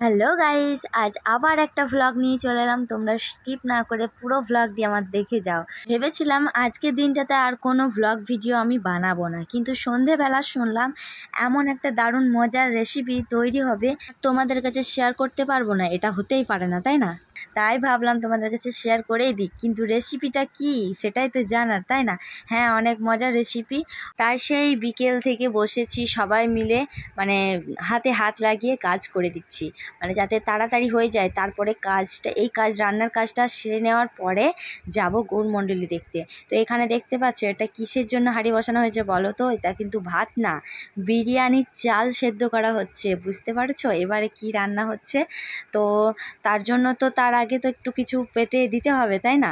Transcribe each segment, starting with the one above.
Hello guys, আজ আবার একটা ভ্লগ নিয়ে চলে এলাম। তোমরা স্কিপ না করে পুরো ভ্লগটি আমার দেখে যাও। ভেবেছিলাম আজকের দিনটাতে আর কোনো ভ্লগ ভিডিও আমি বানাবো না, কিন্তু সন্ধেবেলা শুনলাম এমন একটা দারুণ মজার রেসিপি তৈরি হবে, তোমাদের কাছে শেয়ার করতে পারবো না। এটা হতেই পারে না, তাই না? তাই ভাবলাম তোমাদের কাছে শেয়ার করেই দিই, কিন্তু রেসিপিটা কি সেটাই তো জানার, তাই না? হ্যাঁ, অনেক মজার রেসিপি। তাই সেই বিকেল থেকে বসেছি সবাই মিলে, মানে হাতে হাত লাগিয়ে কাজ করে দিচ্ছি, মানে যাতে তাড়াতাড়ি হয়ে যায়। তারপরে রান্নার কাজটা সেরে নেওয়ার পরে যাব গৌরমণ্ডলী দেখতে। তো এখানে দেখতে পাচ্ছ এটা কিসের জন্য হাঁড়ি বসানো হয়েছে বলো তো? এটা কিন্তু ভাত না, বিরিয়ানির চাল সেদ্ধ করা হচ্ছে। বুঝতে পারছো এবারে কি রান্না হচ্ছে? তো তার জন্য তো তার আগে তো একটু কিছু পেটে দিতে হবে, তাই না?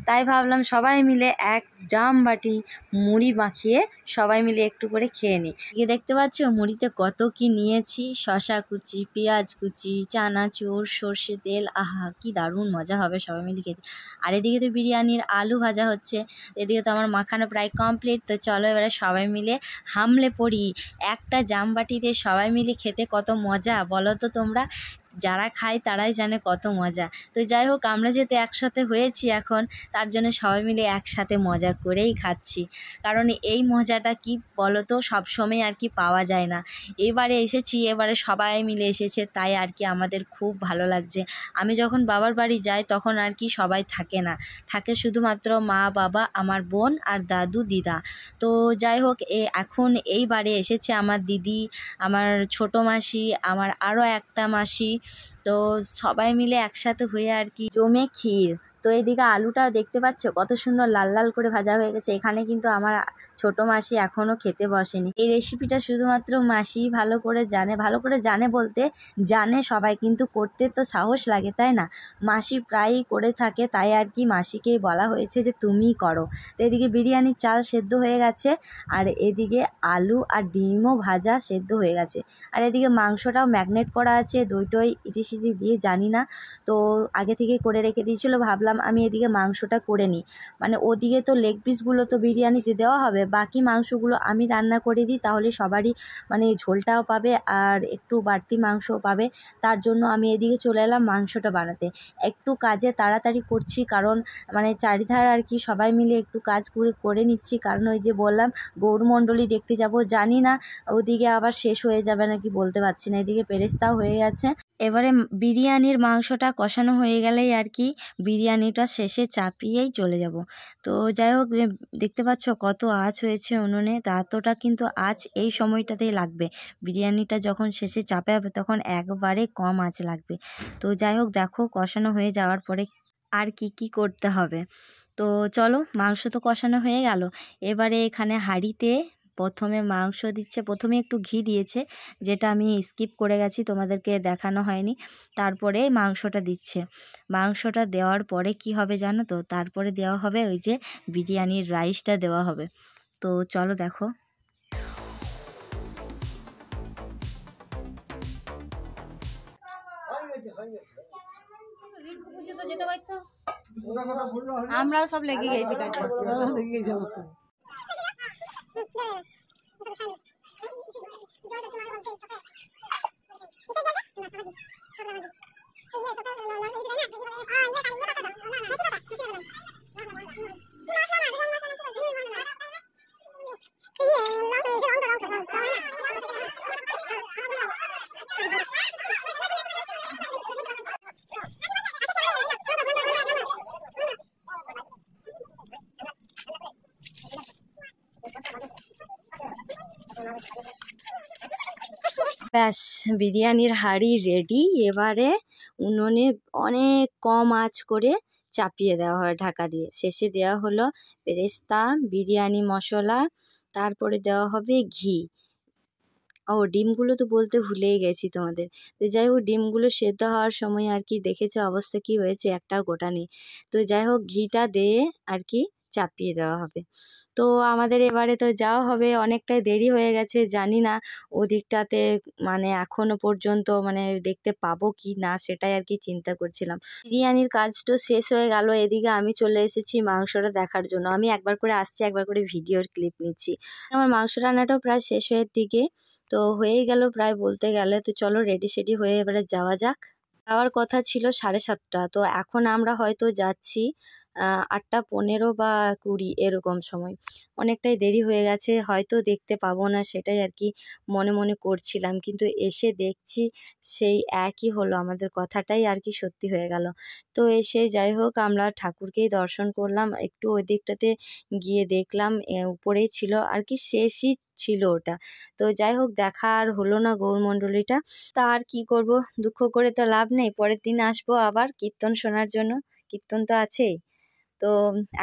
তাই ভাবলাম সবাই মিলে এক জাম বাটি মুড়ি মাখিয়ে সবাই মিলে একটু করে খেয়ে নিই। দেখতে পাচ্ছ মুড়িতে কত কি নিয়েছি, শশা কুচি, পেঁয়াজ কুচি, চানাচুর, সর্ষে তেল। আহা, কি দারুণ মজা হবে সবাই মিলে খেতে। আর এদিকে তো বিরিয়ানির আলু ভাজা হচ্ছে, এদিকে তো আমার মাখানো প্রায় কমপ্লিট। তো চলো এবারে সবাই মিলে হামলে পড়ি। একটা জামবাটিতে সবাই মিলে খেতে কত মজা বলো তো তোমরা? যারা খায় তারাই জানে কত মজা। তো যাই হোক, আমরা যেহেতু একসাথে হয়েছি এখন, তার জন্য সবাই মিলে একসাথে মজা করেই খাচ্ছি। কারণ এই মজাটা কি বলো তো, সবসময় আর কি পাওয়া যায় না। এবারে এসেছি, এবারে সবাই মিলে এসেছে, তাই আর কি আমাদের খুব ভালো লাগছে। আমি যখন বাবার বাড়ি যাই তখন আর কি সবাই থাকে না, থাকে শুধুমাত্র মা, বাবা, আমার বোন আর দাদু, দিদা। তো যাই হোক, এখন এইবারে এসেছে আমার দিদি, আমার ছোট মাসি, আমার আরও একটা মাসি। তো সবাই মিলে একসাথে হয়ে আর কি জমে ক্ষীর। তো এদিকে আলুটা দেখতে পাচ্ছ কত সুন্দর লাল লাল করে ভাজা হয়ে গেছে। এখানে কিন্তু আমার ছোট মাসি এখনও খেতে বসেনি। এই রেসিপিটা শুধুমাত্র মাসি ভালো করে জানে। ভালো করে জানে বলতে জানে সবাই, কিন্তু করতে তো সাহস লাগে, তাই না? মাসি প্রায়ই করে থাকে, তাই আর কি মাসিকেই বলা হয়েছে যে তুমিই করো। তো এদিকে বিরিয়ানির চাল সেদ্ধ হয়ে গেছে, আর এদিকে আলু আর ডিমও ভাজা সেদ্ধ হয়ে গেছে, আর এদিকে মাংসটাও ম্যাগনেট করা আছে দই টই ইটিসিটি দিয়ে, জানি না। তো আগে থেকে করে রেখে দিয়েছিলো, ভাবলাম আমি এদিকে মাংসটা করে নিই। মানে ওদিকে তো লেগ পিসগুলো তো বিরিয়ানিতে দেওয়া হবে, বাকি মাংসগুলো আমি রান্না করে দিই, তাহলে সবারই মানে ঝোলটাও পাবে আর একটু বাড়তি মাংসও পাবে। তার জন্য আমি এদিকে চলে এলাম মাংসটা বানাতে। একটু কাজে তাড়াতাড়ি করছি, কারণ মানে চারিধার আর কি সবাই মিলে একটু কাজ করে নিচ্ছি, কারণ ওই যে বললাম গৌরমণ্ডলী দেখতে যাব, জানি না ওদিকে আবার শেষ হয়ে যাবে নাকি বলতে পারছি না। এদিকে পেরেস্তাও হয়ে গেছে। এবারে বিরিয়ানির মাংসটা কষানো হয়ে গেলেই আর কি বিরিয়ানিটা শেষে চাপিয়েই চলে যাব। তো যাই হোক, দেখতে পাচ্ছ কত আঁচ হয়েছে উনুনে। তো এতটা কিন্তু আঁচ এই সময়টাতেই লাগবে, বিরিয়ানিটা যখন শেষে চাপা হবে তখন একবারে কম আঁচ লাগবে। তো যাই হোক, দেখো কষানো হয়ে যাওয়ার পরে আর কি করতে হবে। তো চলো, মাংস তো কষানো হয়ে গেল। এবারে এখানে হাঁড়িতে প্রথমে মাংস দিচ্ছে, প্রথমে একটু ঘি দিয়েছে, যেটা আমি স্কিপ করে গেছি, তোমাদেরকে দেখানো হয়নি। তারপরে মাংসটা দিচ্ছে। মাংসটা দেওয়ার পরে কি হবে জানো তো? তারপরে দেওয়া হবে ওই যে বিরিয়ানির রাইসটা দেওয়া হবে। তো চলো দেখো। আমরাও সব লেগে গেছি কাজে। ব্যাস, বিরিয়ানির হাঁড়ি রেডি। এবারে উনুনে অনেক কম আঁচ করে চাপিয়ে দেওয়া হয় ঢাকা দিয়ে। শেষে দেওয়া হলো পেরেস্তা, বিরিয়ানি মশলা, তারপরে দেওয়া হবে ঘি। ও ডিমগুলো তো বলতে ভুলেই গেছি তোমাদের। তো যাই হোক, ডিমগুলো সেদ্ধ হওয়ার সময় আর কি দেখেছে অবস্থা কি হয়েছে, একটাও গোটা নেই। তো যাই হোক, ঘিটা দিয়ে আর কি চাপিয়ে দেওয়া হবে। তো আমাদের এবারে তো যাওয়া হবে, অনেকটাই দেরি হয়ে গেছে, জানি না ওদিকটাতে মানে এখনো পর্যন্ত মানে দেখতে পাবো কি না সেটাই আর কি চিন্তা করছিলাম। বিরিয়ানির কাজ তো শেষ হয়ে গেল, এদিকে আমি চলে এসেছি মাংসটা দেখার জন্য। আমি একবার করে আসছি, একবার করে ভিডিওর ক্লিপ নিচ্ছি। আমার মাংস রান্নাটাও প্রায় শেষ হয়ে দিকে, তো হয়েই গেল প্রায় বলতে গেলে। তো চলো রেডি সেডি হয়ে এবারে যাওয়া যাক। যাওয়ার কথা ছিল 7:30, তো এখন আমরা হয়তো যাচ্ছি 8:15 বা 20 এরকম সময়। অনেকটাই দেরি হয়ে গেছে, হয়তো দেখতে পাবো না সেটাই আর কি মনে মনে করছিলাম, কিন্তু এসে দেখছি সেই একই হলো, আমাদের কথাটাই আর কি সত্যি হয়ে গেল। তো এসে যাই হোক আমরা ঠাকুরকেই দর্শন করলাম, একটু ওই দিকটাতে গিয়ে দেখলাম উপরেই ছিল আর কি, শেষই ছিল ওটা। তো যাই হোক দেখা আর হলো না গৌরমণ্ডলীটা। তা আর কি করব, দুঃখ করে তো লাভ নেই, পরের দিন আসবো আবার কীর্তন শোনার জন্য, কীর্তন তো আছেই। তো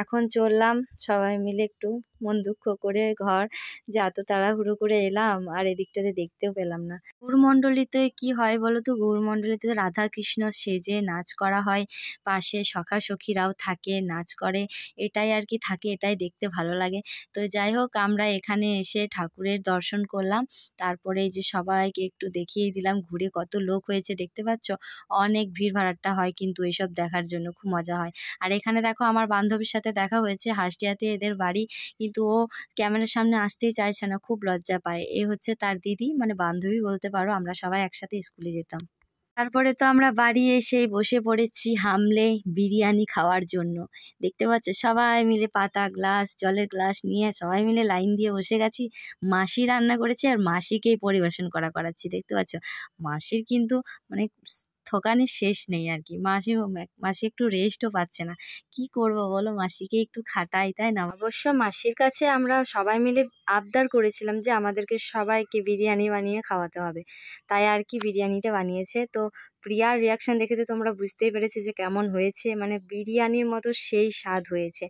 এখন চললাম সবাই মিলে একটু মন দুঃখ করে ঘর, যে এত তাড়াহুড়ো করে এলাম আর এদিকটাতে দেখতেও পেলাম না। গৌরমণ্ডলীতে কি হয় বলো তো, গৌরমণ্ডলীতে রাধা কৃষ্ণ সেজে নাচ করা হয়, পাশে সখা সখীরাও থাকে নাচ করে, এটাই আর কি থাকে, এটাই দেখতে ভালো লাগে। তো যাই হোক আমরা এখানে এসে ঠাকুরের দর্শন করলাম, তারপরে এই যে সবাইকে একটু দেখিয়ে দিলাম ঘুরে, কত লোক হয়েছে দেখতে পাচ্ছ, অনেক ভিড় ভাড়াট্টা হয় কিন্তু এইসব দেখার জন্য, খুব মজা হয়। আর এখানে দেখো আমার বান্ধবীর সাথে দেখা হয়েছে, হাসডিয়াতে এদের বাড়ি, কিন্তু ও ক্যামেরার সামনে আসতেই চাইছে না, খুব লজ্জা পায়। এ হচ্ছে তার দিদি, মানে বান্ধবী বলতে পারো, আমরা সবাই একসাথে স্কুলে যেতাম। তারপরে তো আমরা বাড়ি এসেই বসে পড়েছি হামলে বিরিয়ানি খাওয়ার জন্য। দেখতে পাচ্ছ সবাই মিলে পাতা গ্লাস, জলের গ্লাস নিয়ে সবাই মিলে লাইন দিয়ে বসে গেছি। মাসি রান্না করেছে আর মাসিকেই পরিবেশন করাচ্ছি, দেখতে পাচ্ছ। মাসির কিন্তু মানে থকানির শেষ নেই আর কি। মাসি একটু রেস্টও পাচ্ছে না, কি করব বলো, মাসিকে একটু খাটাই, তাই না? অবশ্য মাসির কাছে আমরা সবাই মিলে আবদার করেছিলাম যে আমাদেরকে সবাইকে বিরিয়ানি বানিয়ে খাওয়াতে হবে, তাই আর কি বিরিয়ানিটা বানিয়েছে। তো প্রিয়ার রিয়াকশান দেখে তো তোমরা বুঝতেই পেরেছো যে কেমন হয়েছে, মানে বিরিয়ানির মতো সেই স্বাদ হয়েছে।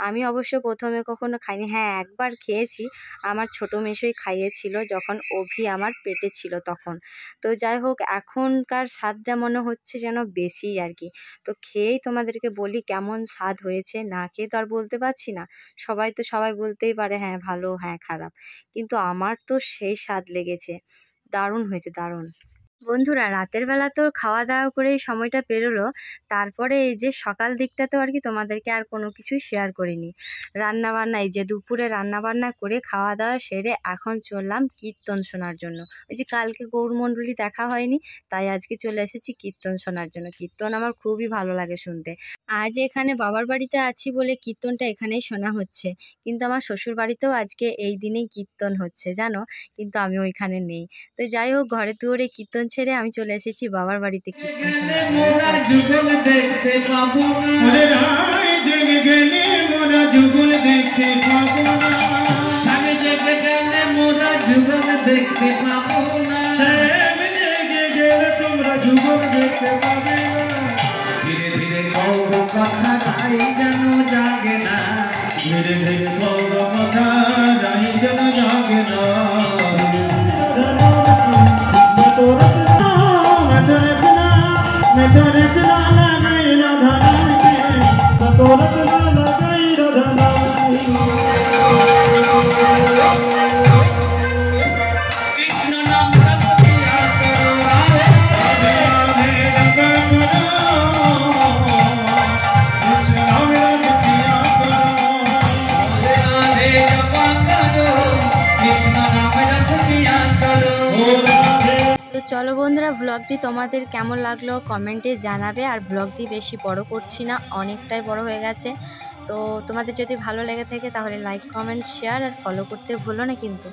আমি অবশ্য প্রথমে কখনো খাইনি, হ্যাঁ একবার খেয়েছি, আমার ছোটো মেসোই খাইয়েছিল যখন অভি আমার পেটে ছিল তখন। তো যাই হোক এখনকার স্বাদটা মনে হচ্ছে যেন বেশি আর কি। তো খেয়েই তোমাদেরকে বলি কেমন স্বাদ হয়েছে, না খেয়ে তো আর বলতে পারছি না। সবাই বলতেই পারে হ্যাঁ ভালো হ্যাঁ খারাপ, কিন্তু আমার তো সেই স্বাদ লেগেছে, দারুণ হয়েছে দারুণ। বন্ধুরা রাতের বেলা তো খাওয়া দাওয়া করেই সময়টা পেরোলো, তারপরে এই যে সকাল দিকটা তো আর কি তোমাদেরকে আর কোনো কিছুই শেয়ার করিনি। রান্নাবান্না, এই যে দুপুরে রান্নাবান্না করে খাওয়া দাওয়া সেরে এখন চললাম কীর্তন শোনার জন্য। ওই যে কালকে গৌরমণ্ডলী দেখা হয়নি, তাই আজকে চলে এসেছি কীর্তন শোনার জন্য। কীর্তন আমার খুবই ভালো লাগে শুনতে। আজ এখানে বাবার বাড়িতে আছি বলে কীর্তনটা এখানেই শোনা হচ্ছে, কিন্তু আমার শ্বশুর বাড়িতেও আজকে এই দিনেই কীর্তন হচ্ছে জানো, কিন্তু আমি ওইখানে নেই। তো যাই হোক ঘরে দুয়ারে কীর্তন ছেড়ে আমি চলে এসেছি বাবার বাড়িতে কীর্তন চলো বন্ধুরা ব্লগটি তোমাদের কেমন লাগলো কমেন্টে জানাবে। আর ব্লগটি বেশি বড় করছি না, অনেকটাই বড় হয়ে গেছে। তো তোমাদের যদি ভালো লেগে থাকে তাহলে লাইক কমেন্ট শেয়ার আর ফলো করতে ভুলো না কিন্তু।